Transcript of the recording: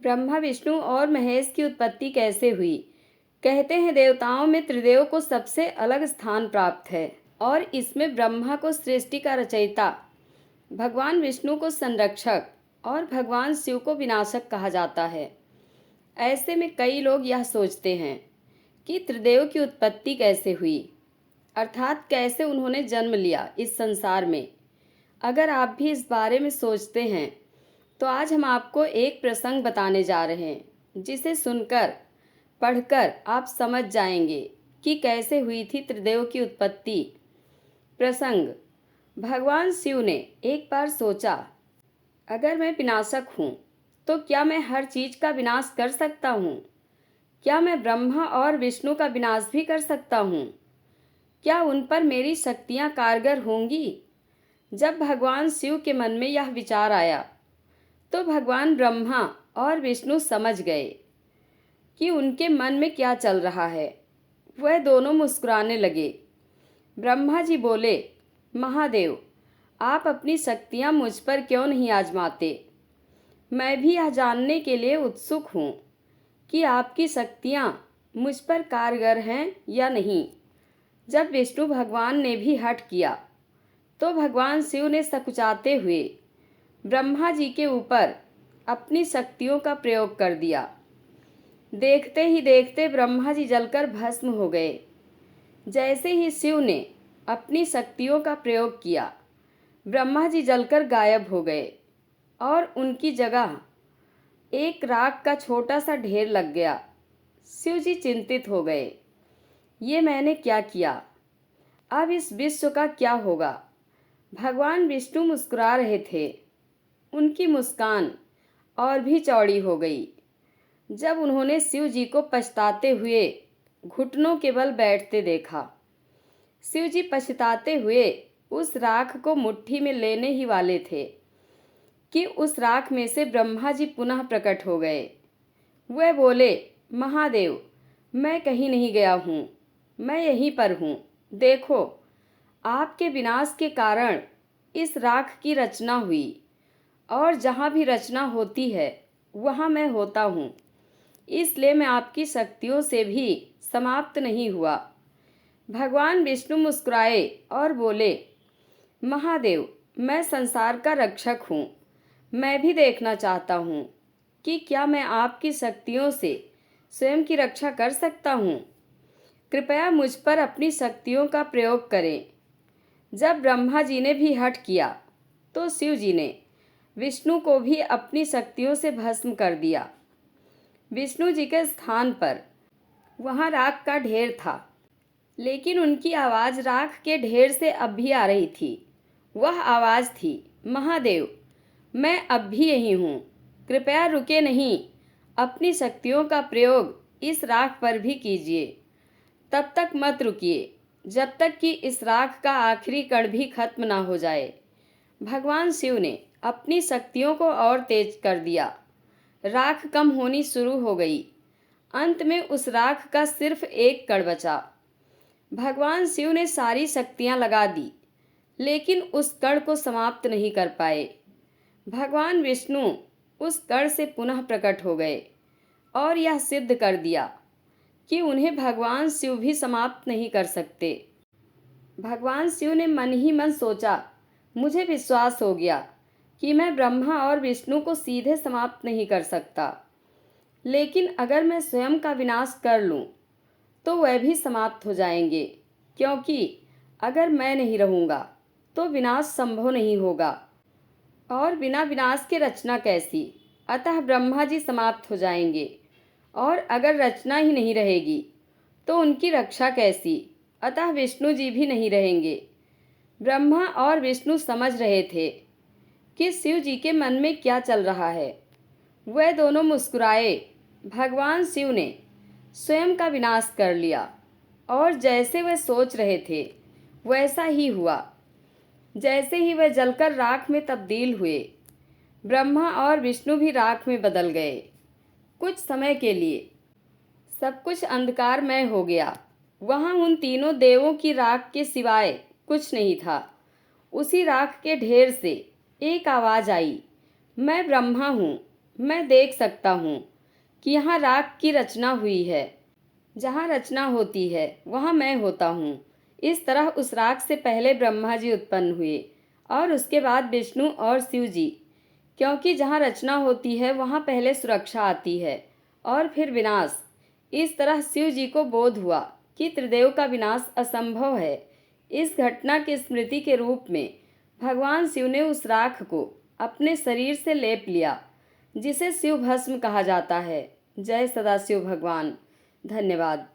ब्रह्मा, विष्णु और महेश की उत्पत्ति कैसे हुई? कहते हैं देवताओं में त्रिदेव को सबसे अलग स्थान प्राप्त है और इसमें ब्रह्मा को सृष्टि का रचयिता, भगवान विष्णु को संरक्षक और भगवान शिव को विनाशक कहा जाता है। ऐसे में कई लोग यह सोचते हैं कि त्रिदेव की उत्पत्ति कैसे हुई, अर्थात कैसे उन्होंने जन्म लिया इस संसार में। अगर आप भी इस बारे में सोचते हैं तो आज हम आपको एक प्रसंग बताने जा रहे हैं जिसे सुनकर पढ़कर आप समझ जाएंगे कि कैसे हुई थी त्रिदेव की उत्पत्ति। प्रसंग: भगवान शिव ने एक बार सोचा, अगर मैं विनाशक हूँ तो क्या मैं हर चीज का विनाश कर सकता हूँ? क्या मैं ब्रह्मा और विष्णु का विनाश भी कर सकता हूँ? क्या उन पर मेरी शक्तियाँ कारगर होंगी? जब भगवान शिव के मन में यह विचार आया तो भगवान ब्रह्मा और विष्णु समझ गए कि उनके मन में क्या चल रहा है। वह दोनों मुस्कुराने लगे। ब्रह्मा जी बोले, महादेव, आप अपनी शक्तियाँ मुझ पर क्यों नहीं आजमाते? मैं भी यह जानने के लिए उत्सुक हूँ कि आपकी शक्तियाँ मुझ पर कारगर हैं या नहीं। जब विष्णु भगवान ने भी हठ किया तो भगवान शिव ने सकुचाते हुए ब्रह्मा जी के ऊपर अपनी शक्तियों का प्रयोग कर दिया। देखते ही देखते ब्रह्मा जी जलकर भस्म हो गए। जैसे ही शिव ने अपनी शक्तियों का प्रयोग किया, ब्रह्मा जी जलकर गायब हो गए और उनकी जगह एक राख का छोटा सा ढेर लग गया। शिव जी चिंतित हो गए, ये मैंने क्या किया? अब इस विश्व का क्या होगा? भगवान विष्णु मुस्कुरा रहे थे। उनकी मुस्कान और भी चौड़ी हो गई जब उन्होंने शिव जी को पछताते हुए घुटनों के बल बैठते देखा। शिव जी पछताते हुए उस राख को मुट्ठी में लेने ही वाले थे कि उस राख में से ब्रह्मा जी पुनः प्रकट हो गए। वह बोले, महादेव, मैं कहीं नहीं गया हूँ, मैं यहीं पर हूँ। देखो, आपके विनाश के कारण इस राख की रचना हुई और जहाँ भी रचना होती है वहाँ मैं होता हूँ, इसलिए मैं आपकी शक्तियों से भी समाप्त नहीं हुआ। भगवान विष्णु मुस्कुराए और बोले, महादेव, मैं संसार का रक्षक हूँ। मैं भी देखना चाहता हूँ कि क्या मैं आपकी शक्तियों से स्वयं की रक्षा कर सकता हूँ। कृपया मुझ पर अपनी शक्तियों का प्रयोग करें। जब ब्रह्मा जी ने भी हठ किया तो शिव जी ने विष्णु को भी अपनी शक्तियों से भस्म कर दिया। विष्णु जी के स्थान पर वहाँ राख का ढेर था, लेकिन उनकी आवाज़ राख के ढेर से अब भी आ रही थी। वह आवाज़ थी, महादेव, मैं अब भी यही हूँ, कृपया रुके नहीं, अपनी शक्तियों का प्रयोग इस राख पर भी कीजिए। तब तक मत रुकिए जब तक कि इस राख का आखिरी कण भी खत्म ना हो जाए। भगवान शिव ने अपनी शक्तियों को और तेज कर दिया। राख कम होनी शुरू हो गई। अंत में उस राख का सिर्फ एक कण बचा। भगवान शिव ने सारी शक्तियां लगा दी, लेकिन उस कण को समाप्त नहीं कर पाए। भगवान विष्णु उस कण से पुनः प्रकट हो गए और यह सिद्ध कर दिया कि उन्हें भगवान शिव भी समाप्त नहीं कर सकते। भगवान शिव ने मन ही मन सोचा, मुझे विश्वास हो गया कि मैं ब्रह्मा और विष्णु को सीधे समाप्त नहीं कर सकता, लेकिन अगर मैं स्वयं का विनाश कर लूं तो वह भी समाप्त हो जाएंगे, क्योंकि अगर मैं नहीं रहूँगा तो विनाश संभव नहीं होगा और बिना विनाश के रचना कैसी। अतः ब्रह्मा जी समाप्त हो जाएंगे और अगर रचना ही नहीं रहेगी तो उनकी रक्षा कैसी। अतः विष्णु जी भी नहीं रहेंगे। ब्रह्मा और विष्णु समझ रहे थे कि शिव जी के मन में क्या चल रहा है। वह दोनों मुस्कुराए। भगवान शिव ने स्वयं का विनाश कर लिया और जैसे वह सोच रहे थे वैसा ही हुआ। जैसे ही वह जलकर राख में तब्दील हुए, ब्रह्मा और विष्णु भी राख में बदल गए। कुछ समय के लिए सब कुछ अंधकारमय हो गया। वहाँ उन तीनों देवों की राख के सिवाय कुछ नहीं था। उसी राख के ढेर से एक आवाज़ आई, मैं ब्रह्मा हूँ, मैं देख सकता हूँ कि यहाँ राख की रचना हुई है। जहाँ रचना होती है वहाँ मैं होता हूँ। इस तरह उस राख से पहले ब्रह्मा जी उत्पन्न हुए और उसके बाद विष्णु और शिव जी। क्योंकि जहाँ रचना होती है वहाँ पहले सुरक्षा आती है और फिर विनाश। इस तरह शिव जी को बोध हुआ कि त्रिदेव का विनाश असंभव है। इस घटना की स्मृति के रूप में भगवान शिव ने उस राख को अपने शरीर से लेप लिया, जिसे शिव भस्म कहा जाता है। जय सदाशिव भगवान। धन्यवाद।